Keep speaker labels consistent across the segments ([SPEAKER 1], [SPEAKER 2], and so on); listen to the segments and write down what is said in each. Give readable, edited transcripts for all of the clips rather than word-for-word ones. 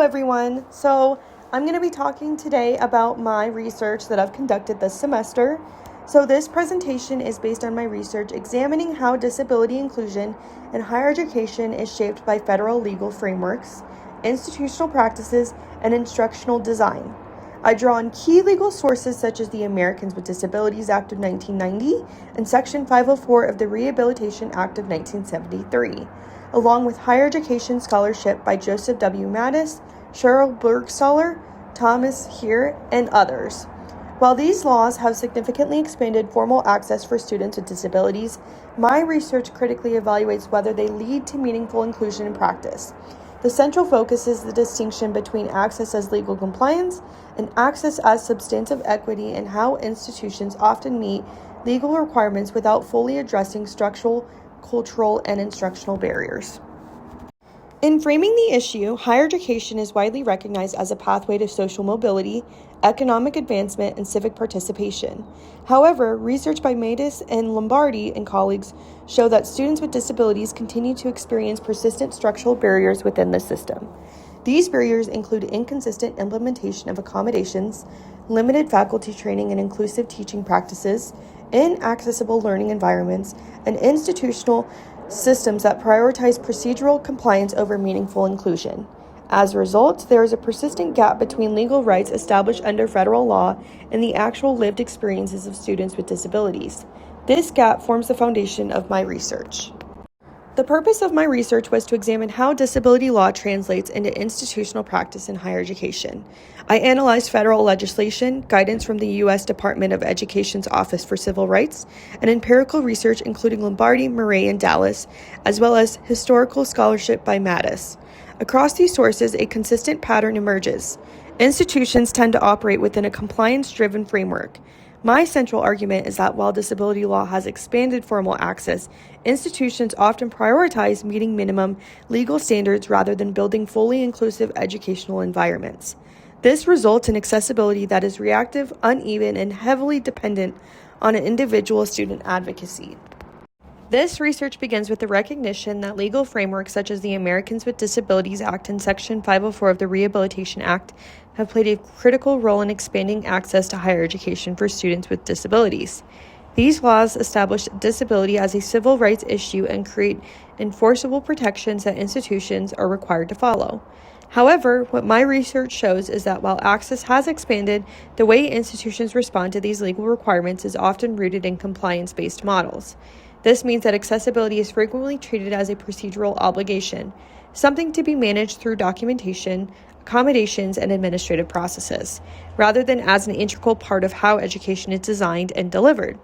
[SPEAKER 1] Hello everyone. I'm going to be talking today about my research that I've conducted this semester. This presentation is based on my research examining how disability inclusion in higher education is shaped by federal legal frameworks, institutional practices, and instructional design. I draw on key legal sources such as the Americans with Disabilities Act of 1990 and Section 504 of the Rehabilitation Act of 1973, along with higher education scholarship by Joseph W. Mattis, Cheryl Burgstaller, Thomas Heer, and others. While these laws have significantly expanded formal access for students with disabilities, my research critically evaluates whether they lead to meaningful inclusion in practice. The central focus is the distinction between access as legal compliance and access as substantive equity, and how institutions often meet legal requirements without fully addressing structural, cultural, and instructional barriers. In framing the issue, higher education is widely recognized as a pathway to social mobility, economic advancement, and civic participation. However, research by Mattis and Lombardi and colleagues show that students with disabilities continue to experience persistent structural barriers within the system. These barriers include inconsistent implementation of accommodations, limited faculty training and inclusive teaching practices, inaccessible learning environments, and institutional systems that prioritize procedural compliance over meaningful inclusion. As a result, there is a persistent gap between legal rights established under federal law and the actual lived experiences of students with disabilities. This gap forms the foundation of my research. The purpose of my research was to examine how disability law translates into institutional practice in higher education. I analyzed federal legislation, guidance from the U.S. Department of Education's Office for Civil Rights, and empirical research including Lombardi, Murray, and Dallas, as well as historical scholarship by Mattis. Across these sources, a consistent pattern emerges. Institutions tend to operate within a compliance-driven framework. My central argument is that while disability law has expanded formal access, institutions often prioritize meeting minimum legal standards rather than building fully inclusive educational environments. This results in accessibility that is reactive, uneven, and heavily dependent on an individual student advocacy. This research begins with the recognition that legal frameworks such as the Americans with Disabilities Act and Section 504 of the Rehabilitation Act have played a critical role in expanding access to higher education for students with disabilities. These laws establish disability as a civil rights issue and create enforceable protections that institutions are required to follow. However, what my research shows is that while access has expanded, the way institutions respond to these legal requirements is often rooted in compliance-based models. This means that accessibility is frequently treated as a procedural obligation, something to be managed through documentation, accommodations, and administrative processes, rather than as an integral part of how education is designed and delivered.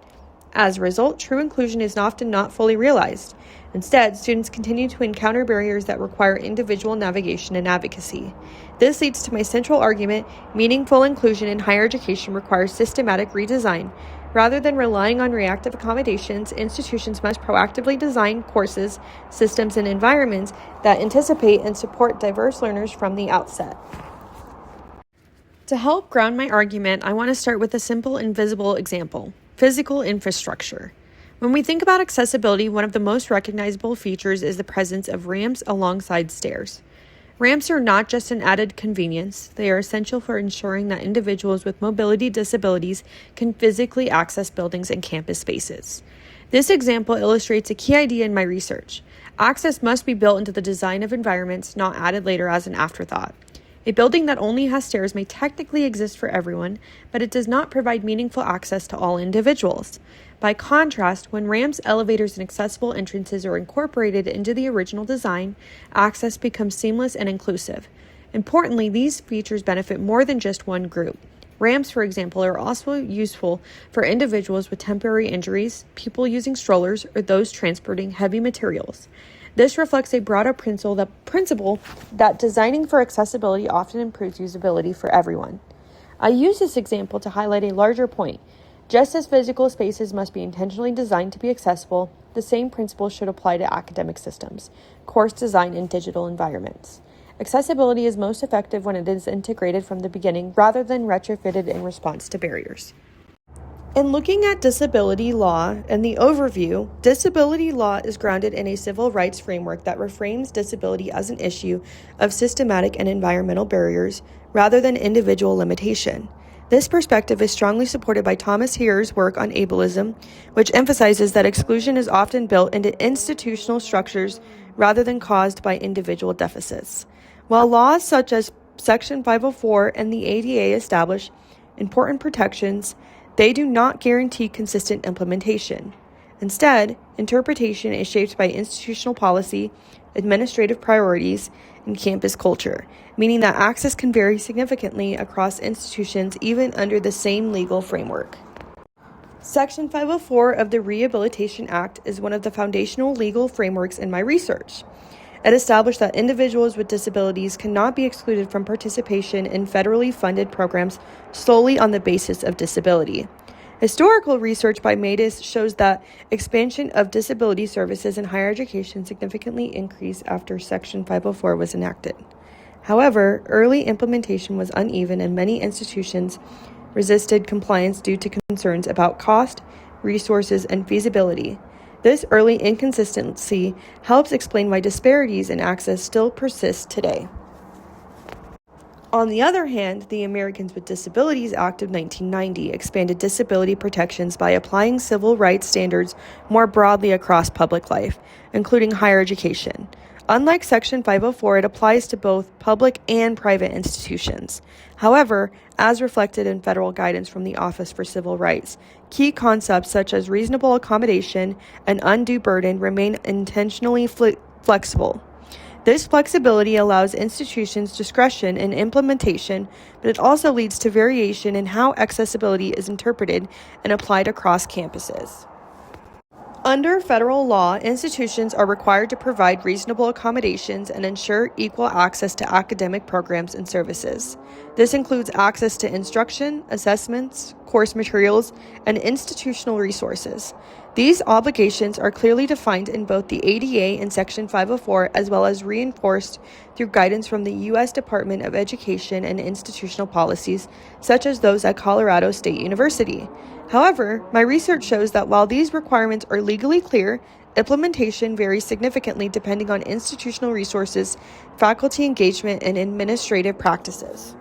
[SPEAKER 1] As a result, true inclusion is often not fully realized. Instead, students continue to encounter barriers that require individual navigation and advocacy. This leads to my central argument: meaningful inclusion in higher education requires systematic redesign. Rather than relying on reactive accommodations, institutions must proactively design courses, systems, and environments that anticipate and support diverse learners from the outset. To help ground my argument, I want to start with a simple and visible example: physical infrastructure. When we think about accessibility, one of the most recognizable features is the presence of ramps alongside stairs. Ramps are not just an added convenience, they are essential for ensuring that individuals with mobility disabilities can physically access buildings and campus spaces. This example illustrates a key idea in my research. Access must be built into the design of environments, not added later as an afterthought. A building that only has stairs may technically exist for everyone, but it does not provide meaningful access to all individuals. By contrast, when ramps, elevators, and accessible entrances are incorporated into the original design, access becomes seamless and inclusive. Importantly, these features benefit more than just one group. Ramps, for example, are also useful for individuals with temporary injuries, people using strollers, or those transporting heavy materials. This reflects a broader principle that designing for accessibility often improves usability for everyone. I use this example to highlight a larger point. Just as physical spaces must be intentionally designed to be accessible, the same principle should apply to academic systems, course design, and digital environments. Accessibility is most effective when it is integrated from the beginning rather than retrofitted in response to barriers. In looking at disability law and the overview, disability law is grounded in a civil rights framework that reframes disability as an issue of systematic and environmental barriers rather than individual limitation. This perspective is strongly supported by Thomas Heer's work on ableism, which emphasizes that exclusion is often built into institutional structures rather than caused by individual deficits. While laws such as Section 504 and the ADA establish important protections, they do not guarantee consistent implementation. Instead, interpretation is shaped by institutional policy, administrative priorities, and campus culture, meaning that access can vary significantly across institutions even under the same legal framework. Section 504 of the Rehabilitation Act is one of the foundational legal frameworks in my research. It established that individuals with disabilities cannot be excluded from participation in federally funded programs solely on the basis of disability. Historical research by Matus shows that expansion of disability services in higher education significantly increased after Section 504 was enacted. However, early implementation was uneven and many institutions resisted compliance due to concerns about cost, resources, and feasibility. This early inconsistency helps explain why disparities in access still persist today. On the other hand, the Americans with Disabilities Act of 1990 expanded disability protections by applying civil rights standards more broadly across public life, including higher education. Unlike Section 504, it applies to both public and private institutions. However, as reflected in federal guidance from the Office for Civil Rights, key concepts such as reasonable accommodation and undue burden remain intentionally flexible. This flexibility allows institutions discretion in implementation, but it also leads to variation in how accessibility is interpreted and applied across campuses. Under federal law, institutions are required to provide reasonable accommodations and ensure equal access to academic programs and services. This includes access to instruction, assessments, course materials, and institutional resources. These obligations are clearly defined in both the ADA and Section 504, as well as reinforced through guidance from the U.S. Department of Education and institutional policies, such as those at Colorado State University. However, my research shows that while these requirements are legally clear, implementation varies significantly depending on institutional resources, faculty engagement, and administrative practices.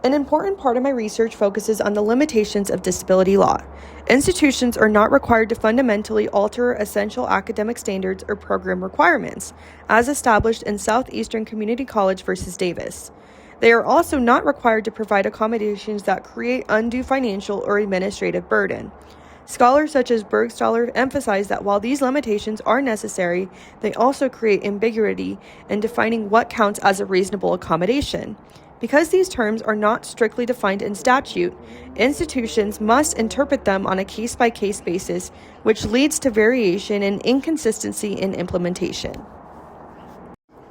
[SPEAKER 1] An important part of my research focuses on the limitations of disability law. Institutions are not required to fundamentally alter essential academic standards or program requirements, as established in Southeastern Community College versus Davis. They are also not required to provide accommodations that create undue financial or administrative burden. Scholars such as Burgstahler emphasize that while these limitations are necessary, they also create ambiguity in defining what counts as a reasonable accommodation. Because these terms are not strictly defined in statute, institutions must interpret them on a case-by-case basis, which leads to variation and inconsistency in implementation.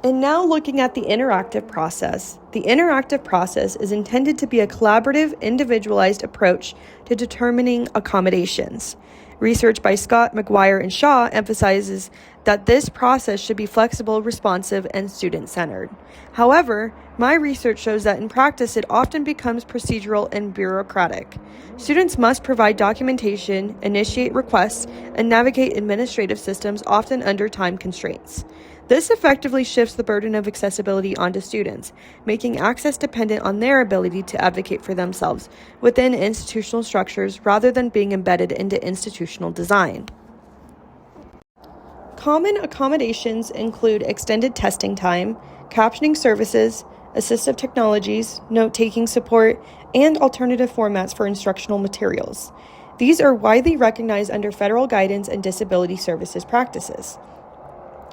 [SPEAKER 1] And now looking at the interactive process. The interactive process is intended to be a collaborative, individualized approach to determining accommodations. Research by Scott, McGuire, and Shaw emphasizes that this process should be flexible, responsive, and student-centered. However, my research shows that in practice it often becomes procedural and bureaucratic. Students must provide documentation, initiate requests, and navigate administrative systems, often under time constraints. This effectively shifts the burden of accessibility onto students, making access dependent on their ability to advocate for themselves within institutional structures rather than being embedded into institutional design. Common accommodations include extended testing time, captioning services, assistive technologies, note-taking support, and alternative formats for instructional materials. These are widely recognized under federal guidance and disability services practices.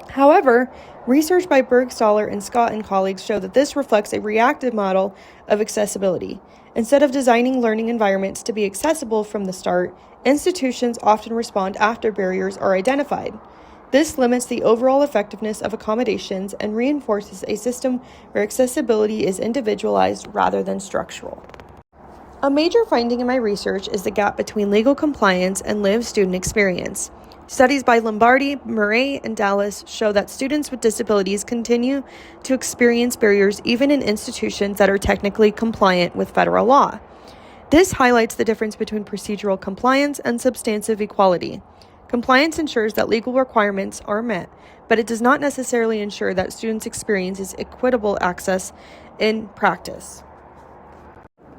[SPEAKER 1] However, research by Burgstahler and Scott and colleagues show that this reflects a reactive model of accessibility. Instead of designing learning environments to be accessible from the start, institutions often respond after barriers are identified. This limits the overall effectiveness of accommodations and reinforces a system where accessibility is individualized rather than structural. A major finding in my research is the gap between legal compliance and lived student experience. Studies by Lombardi, Murray, and Dallas show that students with disabilities continue to experience barriers even in institutions that are technically compliant with federal law. This highlights the difference between procedural compliance and substantive equality. Compliance ensures that legal requirements are met, but it does not necessarily ensure that students experience equitable access in practice.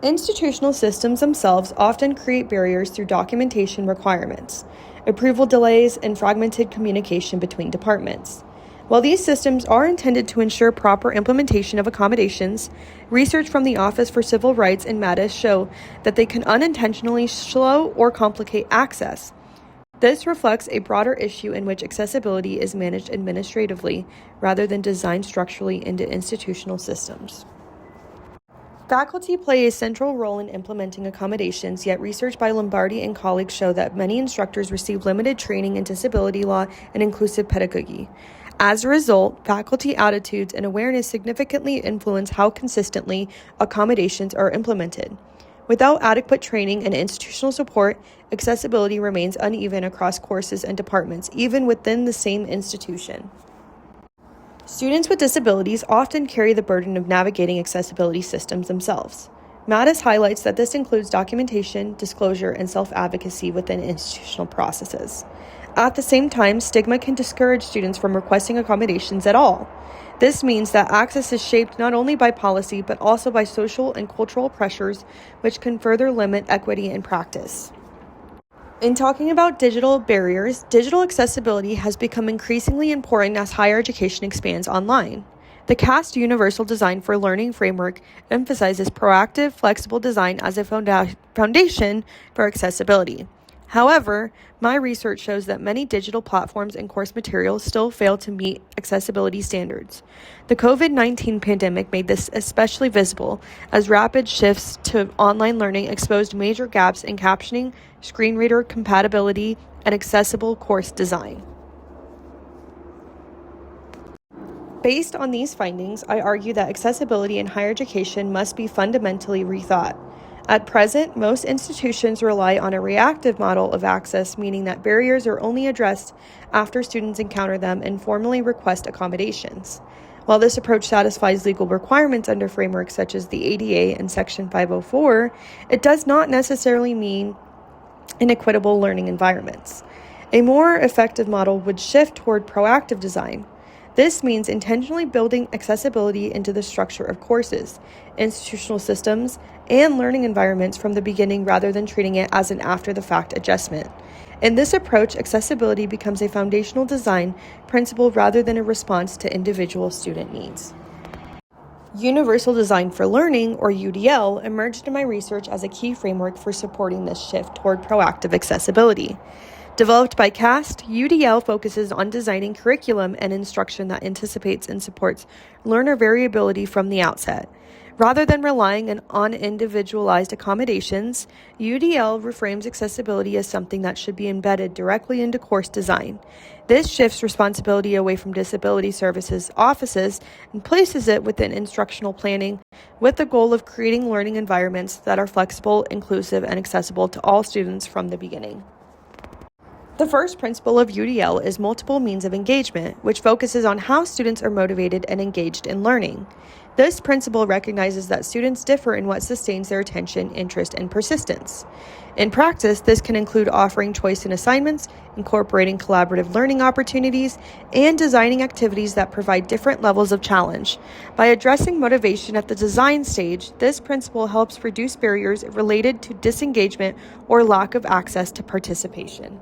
[SPEAKER 1] Institutional systems themselves often create barriers through documentation requirements, approval delays, and fragmented communication between departments. While these systems are intended to ensure proper implementation of accommodations, research from the Office for Civil Rights and MADIS show that they can unintentionally slow or complicate access. This reflects a broader issue in which accessibility is managed administratively rather than designed structurally into institutional systems. Faculty play a central role in implementing accommodations, yet research by Lombardi and colleagues show that many instructors receive limited training in disability law and inclusive pedagogy. As a result, faculty attitudes and awareness significantly influence how consistently accommodations are implemented. Without adequate training and institutional support, accessibility remains uneven across courses and departments, even within the same institution. Students with disabilities often carry the burden of navigating accessibility systems themselves. MADIS highlights that this includes documentation, disclosure, and self-advocacy within institutional processes. At the same time, stigma can discourage students from requesting accommodations at all. This means that access is shaped not only by policy, but also by social and cultural pressures, which can further limit equity in practice. In talking about digital barriers, digital accessibility has become increasingly important as higher education expands online. The CAST Universal Design for Learning framework emphasizes proactive, flexible design as a foundation for accessibility. However, my research shows that many digital platforms and course materials still fail to meet accessibility standards. The COVID-19 pandemic made this especially visible, as rapid shifts to online learning exposed major gaps in captioning, screen reader compatibility, and accessible course design. Based on these findings, I argue that accessibility in higher education must be fundamentally rethought. At present, most institutions rely on a reactive model of access, meaning that barriers are only addressed after students encounter them and formally request accommodations. While this approach satisfies legal requirements under frameworks such as the ADA and Section 504, it does not necessarily mean inequitable learning environments. A more effective model would shift toward proactive design. This means intentionally building accessibility into the structure of courses, institutional systems, and learning environments from the beginning rather than treating it as an after-the-fact adjustment. In this approach, accessibility becomes a foundational design principle rather than a response to individual student needs. Universal Design for Learning, or UDL, emerged in my research as a key framework for supporting this shift toward proactive accessibility. Developed by CAST, UDL focuses on designing curriculum and instruction that anticipates and supports learner variability from the outset. Rather than relying on individualized accommodations, UDL reframes accessibility as something that should be embedded directly into course design. This shifts responsibility away from disability services offices and places it within instructional planning, with the goal of creating learning environments that are flexible, inclusive, and accessible to all students from the beginning. The first principle of UDL is multiple means of engagement, which focuses on how students are motivated and engaged in learning. This principle recognizes that students differ in what sustains their attention, interest, and persistence. In practice, this can include offering choice in assignments, incorporating collaborative learning opportunities, and designing activities that provide different levels of challenge. By addressing motivation at the design stage, this principle helps reduce barriers related to disengagement or lack of access to participation.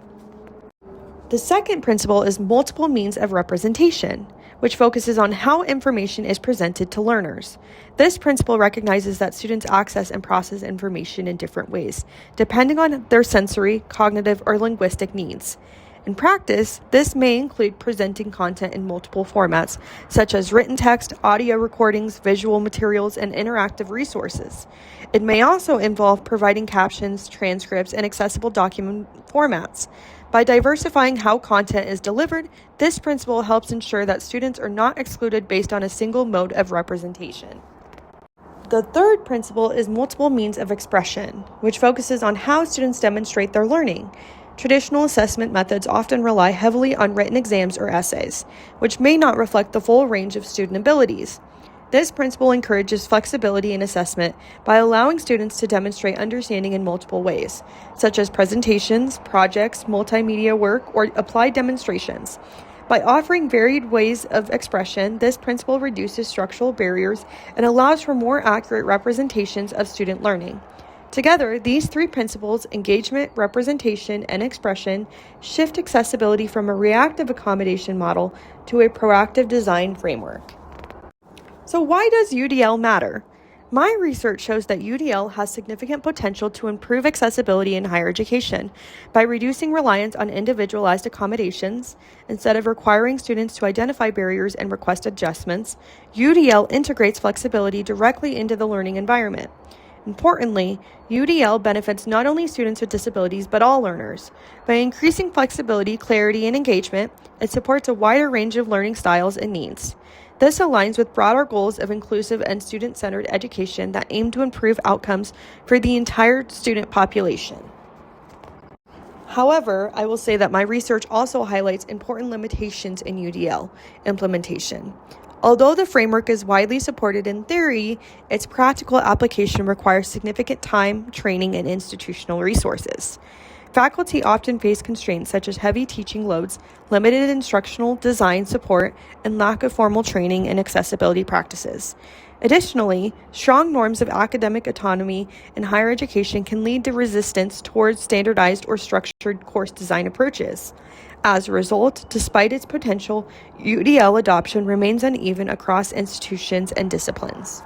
[SPEAKER 1] The second principle is multiple means of representation, which focuses on how information is presented to learners. This principle recognizes that students access and process information in different ways, depending on their sensory, cognitive, or linguistic needs. In practice, this may include presenting content in multiple formats, such as written text, audio recordings, visual materials, and interactive resources. It may also involve providing captions, transcripts, and accessible document formats. By diversifying how content is delivered, this principle helps ensure that students are not excluded based on a single mode of representation. The third principle is multiple means of expression, which focuses on how students demonstrate their learning. Traditional assessment methods often rely heavily on written exams or essays, which may not reflect the full range of student abilities. This principle encourages flexibility in assessment by allowing students to demonstrate understanding in multiple ways, such as presentations, projects, multimedia work, or applied demonstrations. By offering varied ways of expression, this principle reduces structural barriers and allows for more accurate representations of student learning. Together, these three principles, engagement, representation, and expression, shift accessibility from a reactive accommodation model to a proactive design framework. So why does UDL matter? My research shows that UDL has significant potential to improve accessibility in higher education by reducing reliance on individualized accommodations. Instead of requiring students to identify barriers and request adjustments, UDL integrates flexibility directly into the learning environment. Importantly, UDL benefits not only students with disabilities but all learners. By increasing flexibility, clarity, and engagement, it supports a wider range of learning styles and needs. This aligns with broader goals of inclusive and student-centered education that aim to improve outcomes for the entire student population. However, I will say that my research also highlights important limitations in UDL implementation. Although the framework is widely supported in theory, its practical application requires significant time, training, and institutional resources. Faculty often face constraints such as heavy teaching loads, limited instructional design support, and lack of formal training and accessibility practices. Additionally, strong norms of academic autonomy in higher education can lead to resistance towards standardized or structured course design approaches. As a result, despite its potential, UDL adoption remains uneven across institutions and disciplines.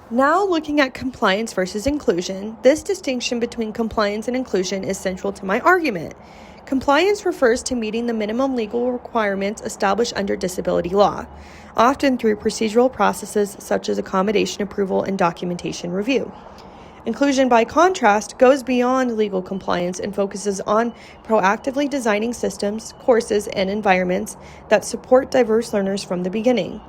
[SPEAKER 1] Now looking at compliance versus inclusion, this distinction between compliance and inclusion is central to my argument. Compliance refers to meeting the minimum legal requirements established under disability law, often through procedural processes such as accommodation approval and documentation review. Inclusion, by contrast, goes beyond legal compliance and focuses on proactively designing systems, courses, and environments that support diverse learners from the beginning.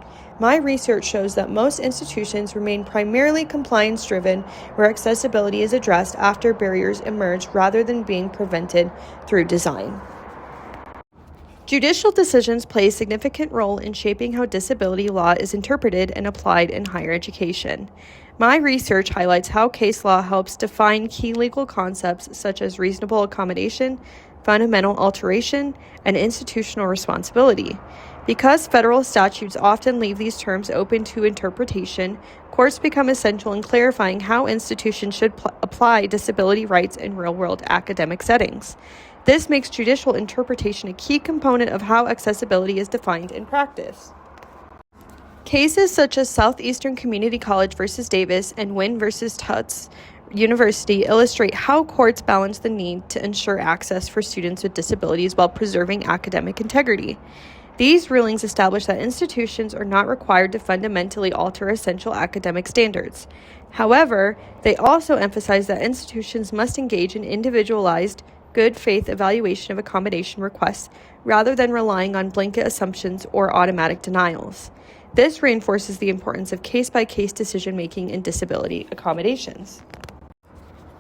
[SPEAKER 1] My research shows that most institutions remain primarily compliance-driven, where accessibility is addressed after barriers emerge rather than being prevented through design. Judicial decisions play a significant role in shaping how disability law is interpreted and applied in higher education. My research highlights how case law helps define key legal concepts such as reasonable accommodation, fundamental alteration, and institutional responsibility. Because federal statutes often leave these terms open to interpretation, courts become essential in clarifying how institutions should apply disability rights in real-world academic settings. This makes judicial interpretation a key component of how accessibility is defined in practice. Cases such as Southeastern Community College versus Davis and Wynn versus Tufts University illustrate how courts balance the need to ensure access for students with disabilities while preserving academic integrity. These rulings establish that institutions are not required to fundamentally alter essential academic standards. However, they also emphasize that institutions must engage in individualized, good faith evaluation of accommodation requests rather than relying on blanket assumptions or automatic denials. This reinforces the importance of case-by-case decision-making in disability accommodations.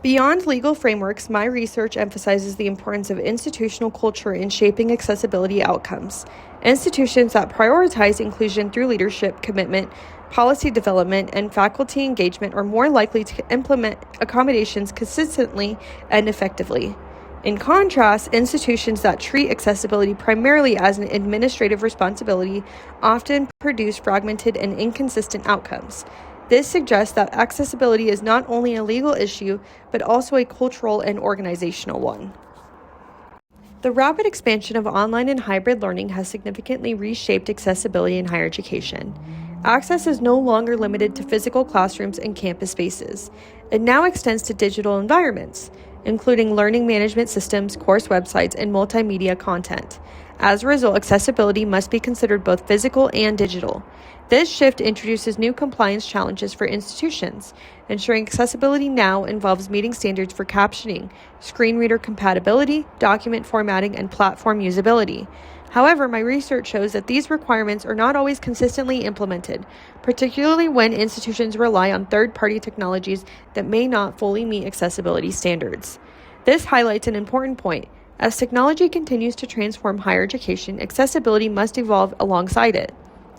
[SPEAKER 1] Beyond legal frameworks, my research emphasizes the importance of institutional culture in shaping accessibility outcomes. Institutions that prioritize inclusion through leadership, commitment, policy development, and faculty engagement are more likely to implement accommodations consistently and effectively. In contrast, institutions that treat accessibility primarily as an administrative responsibility often produce fragmented and inconsistent outcomes. This suggests that accessibility is not only a legal issue, but also a cultural and organizational one. The rapid expansion of online and hybrid learning has significantly reshaped accessibility in higher education. Access is no longer limited to physical classrooms and campus spaces. It now extends to digital environments, including learning management systems, course websites, and multimedia content. As a result, accessibility must be considered both physical and digital. This shift introduces new compliance challenges for institutions. Ensuring accessibility now involves meeting standards for captioning, screen reader compatibility, document formatting, and platform usability. However, my research shows that these requirements are not always consistently implemented, particularly when institutions rely on third-party technologies that may not fully meet accessibility standards. This highlights an important point. As technology continues to transform higher education, accessibility must evolve alongside it.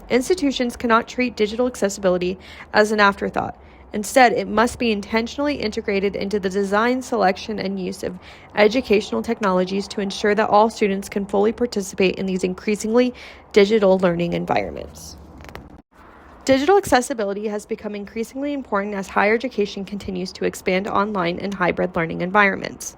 [SPEAKER 1] Institutions cannot treat digital accessibility as an afterthought. Instead, it must be intentionally integrated into the design, selection, and use of educational technologies to ensure that all students can fully participate in these increasingly digital learning environments. Digital accessibility has become increasingly important as higher education continues to expand online and hybrid learning environments.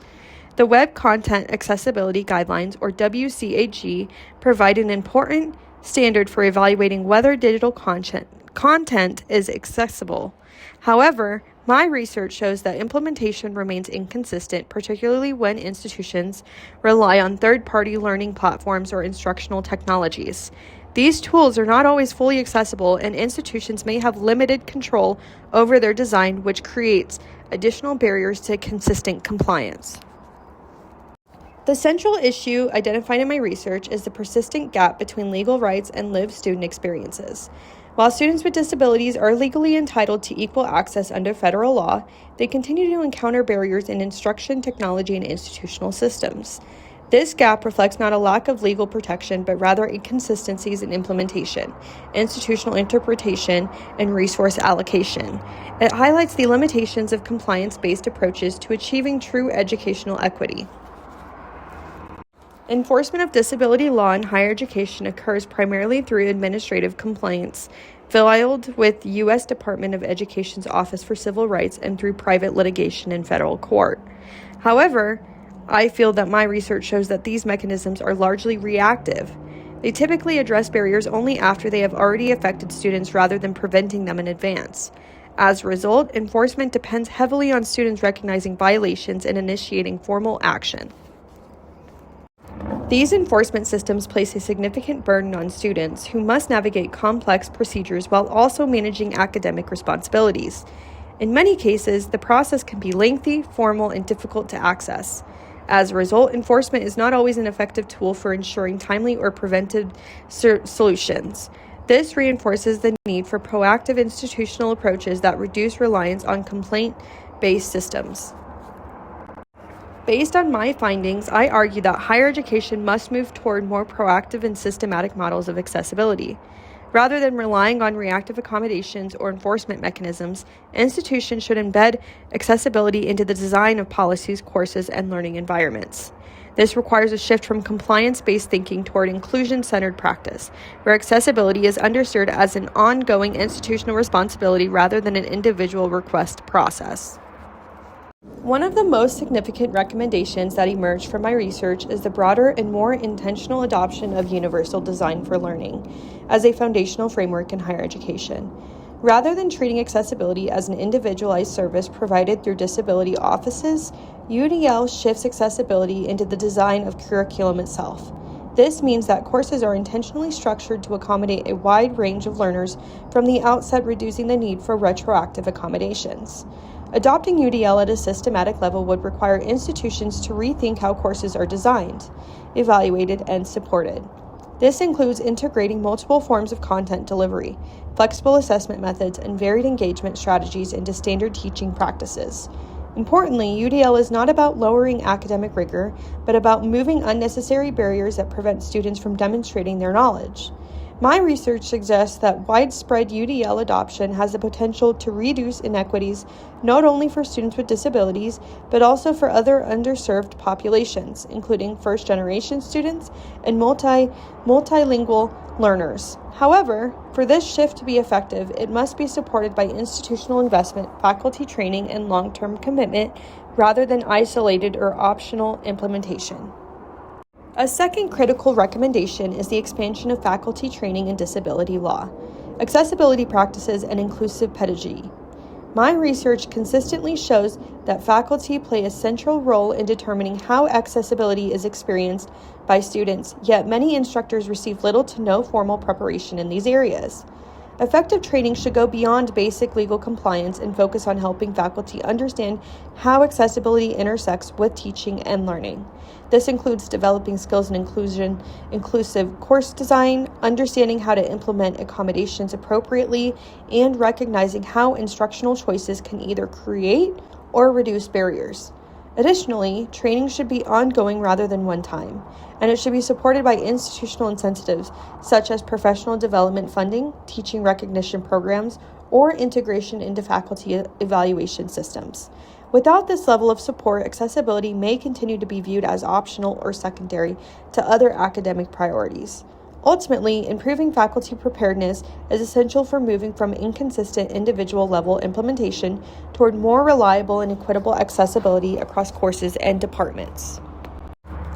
[SPEAKER 1] The Web Content Accessibility Guidelines, or WCAG, provide an important standard for evaluating whether digital content is accessible. However, my research shows that implementation remains inconsistent, particularly when institutions rely on third-party learning platforms or instructional technologies. These tools are not always fully accessible, and institutions may have limited control over their design, which creates additional barriers to consistent compliance. The central issue identified in my research is the persistent gap between legal rights and lived student experiences. While students with disabilities are legally entitled to equal access under federal law, they continue to encounter barriers in instruction, technology, and institutional systems. This gap reflects not a lack of legal protection, but rather inconsistencies in implementation, institutional interpretation, and resource allocation. It highlights the limitations of compliance-based approaches to achieving true educational equity. Enforcement of disability law in higher education occurs primarily through administrative complaints filed with the U.S. Department of Education's Office for Civil Rights and through private litigation in federal court. However, I feel that my research shows that these mechanisms are largely reactive. They typically address barriers only after they have already affected students rather than preventing them in advance. As a result, enforcement depends heavily on students recognizing violations and initiating formal action. These enforcement systems place a significant burden on students who must navigate complex procedures while also managing academic responsibilities. In many cases, the process can be lengthy, formal, and difficult to access. As a result, enforcement is not always an effective tool for ensuring timely or preventive solutions. This reinforces the need for proactive institutional approaches that reduce reliance on complaint-based systems. Based on my findings, I argue that higher education must move toward more proactive and systematic models of accessibility. Rather than relying on reactive accommodations or enforcement mechanisms, institutions should embed accessibility into the design of policies, courses, and learning environments. This requires a shift from compliance-based thinking toward inclusion-centered practice, where accessibility is understood as an ongoing institutional responsibility rather than an individual request process. One of the most significant recommendations that emerged from my research is the broader and more intentional adoption of universal design for learning as a foundational framework in higher education. Rather than treating accessibility as an individualized service provided through disability offices, UDL shifts accessibility into the design of curriculum itself. This means that courses are intentionally structured to accommodate a wide range of learners from the outset, reducing the need for retroactive accommodations. Adopting UDL at a systematic level would require institutions to rethink how courses are designed, evaluated, and supported. This includes integrating multiple forms of content delivery, flexible assessment methods, and varied engagement strategies into standard teaching practices. Importantly, UDL is not about lowering academic rigor, but about moving unnecessary barriers that prevent students from demonstrating their knowledge. My research suggests that widespread UDL adoption has the potential to reduce inequities not only for students with disabilities, but also for other underserved populations, including first-generation students and multilingual learners. However, for this shift to be effective, it must be supported by institutional investment, faculty training, and long-term commitment rather than isolated or optional implementation. A second critical recommendation is the expansion of faculty training in disability law, accessibility practices, and inclusive pedagogy. My research consistently shows that faculty play a central role in determining how accessibility is experienced by students, yet many instructors receive little to no formal preparation in these areas. Effective training should go beyond basic legal compliance and focus on helping faculty understand how accessibility intersects with teaching and learning. This includes developing skills in inclusive course design, understanding how to implement accommodations appropriately, and recognizing how instructional choices can either create or reduce barriers. Additionally, training should be ongoing rather than one time, and it should be supported by institutional incentives such as professional development funding, teaching recognition programs, or integration into faculty evaluation systems. Without this level of support, accessibility may continue to be viewed as optional or secondary to other academic priorities. Ultimately, improving faculty preparedness is essential for moving from inconsistent individual level implementation toward more reliable and equitable accessibility across courses and departments.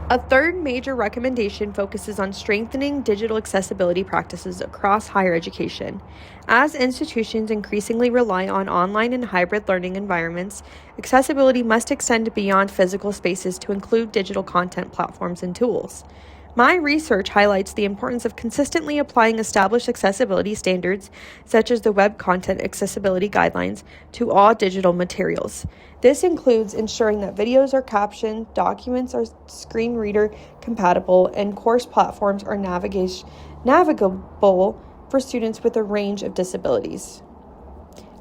[SPEAKER 1] A third major recommendation focuses on strengthening digital accessibility practices across higher education. As institutions increasingly rely on online and hybrid learning environments, accessibility must extend beyond physical spaces to include digital content platforms and tools. My research highlights the importance of consistently applying established accessibility standards, such as the Web Content Accessibility Guidelines, to all digital materials. This includes ensuring that videos are captioned, documents are screen reader compatible, and course platforms are navigable for students with a range of disabilities.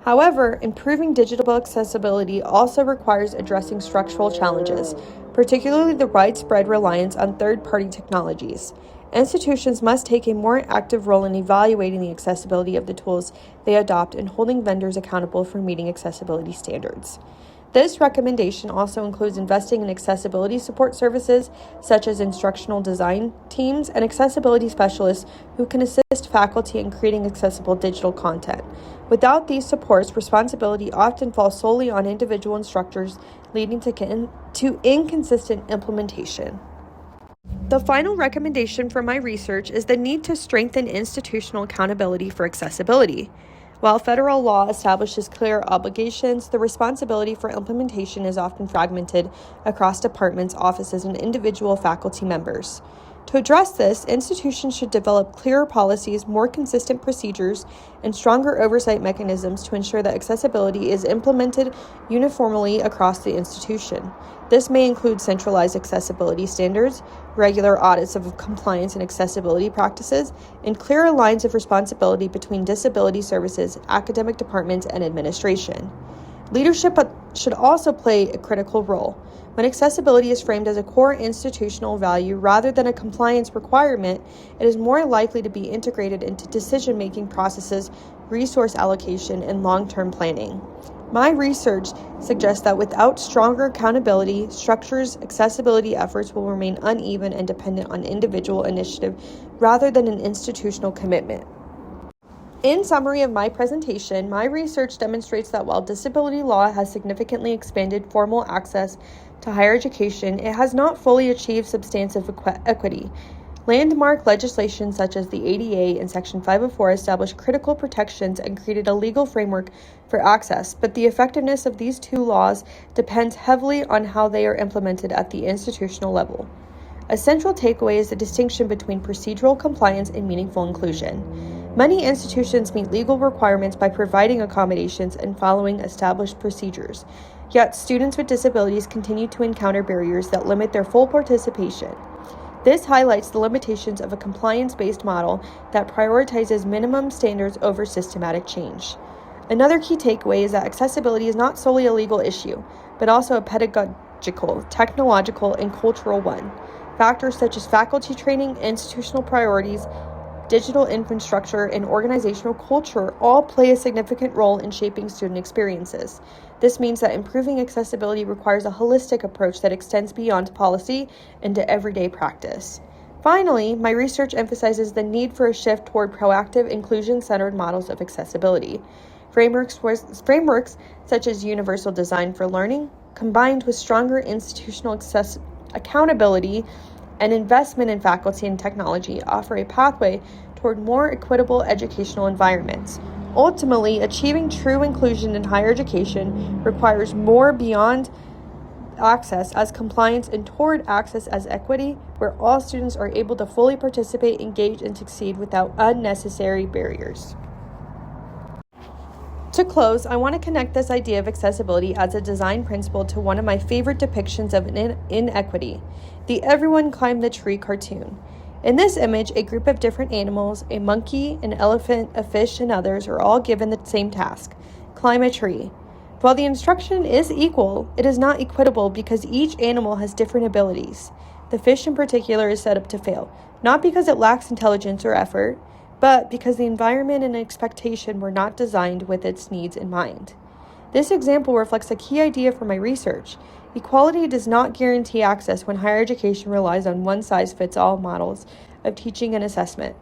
[SPEAKER 1] However, improving digital accessibility also requires addressing structural challenges, particularly the widespread reliance on third-party technologies. Institutions must take a more active role in evaluating the accessibility of the tools they adopt and holding vendors accountable for meeting accessibility standards. This recommendation also includes investing in accessibility support services such as instructional design teams and accessibility specialists who can assist faculty in creating accessible digital content. Without these supports, responsibility often falls solely on individual instructors, leading to inconsistent implementation. The final recommendation from my research is the need to strengthen institutional accountability for accessibility. While federal law establishes clear obligations, the responsibility for implementation is often fragmented across departments, offices, and individual faculty members. To address this, institutions should develop clearer policies, more consistent procedures, and stronger oversight mechanisms to ensure that accessibility is implemented uniformly across the institution. This may include centralized accessibility standards, regular audits of compliance and accessibility practices, and clearer lines of responsibility between disability services, academic departments, and administration. Leadership should also play a critical role. When accessibility is framed as a core institutional value rather than a compliance requirement, it is more likely to be integrated into decision-making processes, resource allocation, and long-term planning. My research suggests that without stronger accountability structures, accessibility efforts will remain uneven and dependent on individual initiative rather than an institutional commitment. In summary of my presentation, my research demonstrates that while disability law has significantly expanded formal access to higher education, it has not fully achieved substantive equity. Landmark legislation such as the ADA and Section 504 established critical protections and created a legal framework for access, but the effectiveness of these two laws depends heavily on how they are implemented at the institutional level. A central takeaway is the distinction between procedural compliance and meaningful inclusion. Many institutions meet legal requirements by providing accommodations and following established procedures, yet students with disabilities continue to encounter barriers that limit their full participation. This highlights the limitations of a compliance-based model that prioritizes minimum standards over systematic change. Another key takeaway is that accessibility is not solely a legal issue, but also a pedagogical, technological, and cultural one. Factors such as faculty training, institutional priorities, digital infrastructure, and organizational culture all play a significant role in shaping student experiences. This means that improving accessibility requires a holistic approach that extends beyond policy into everyday practice. Finally, my research emphasizes the need for a shift toward proactive, inclusion-centered models of accessibility. Frameworks such as universal design for learning, combined with stronger institutional accountability and investment in faculty and technology, offer a pathway toward more equitable educational environments. Ultimately, achieving true inclusion in higher education requires more beyond access as compliance and toward access as equity, where all students are able to fully participate, engage, and succeed without unnecessary barriers. To close, I want to connect this idea of accessibility as a design principle to one of my favorite depictions of inequity, the Everyone Climb the Tree cartoon. In this image, a group of different animals, a monkey, an elephant, a fish, and others, are all given the same task: climb a tree. While the instruction is equal, it is not equitable because each animal has different abilities. The fish in particular is set up to fail, not because it lacks intelligence or effort, but because the environment and expectation were not designed with its needs in mind. This example reflects a key idea for my research. Equality does not guarantee access when higher education relies on one-size-fits-all models of teaching and assessment.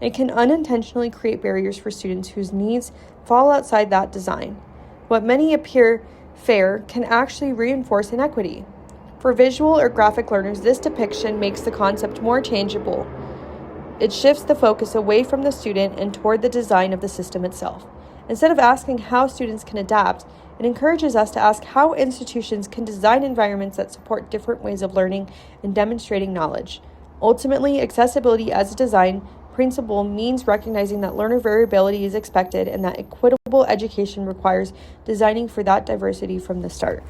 [SPEAKER 1] It can unintentionally create barriers for students whose needs fall outside that design. What many appear fair can actually reinforce inequity. For visual or graphic learners, this depiction makes the concept more tangible. It shifts the focus away from the student and toward the design of the system itself. Instead of asking how students can adapt, it encourages us to ask how institutions can design environments that support different ways of learning and demonstrating knowledge. Ultimately, accessibility as a design principle means recognizing that learner variability is expected and that equitable education requires designing for that diversity from the start.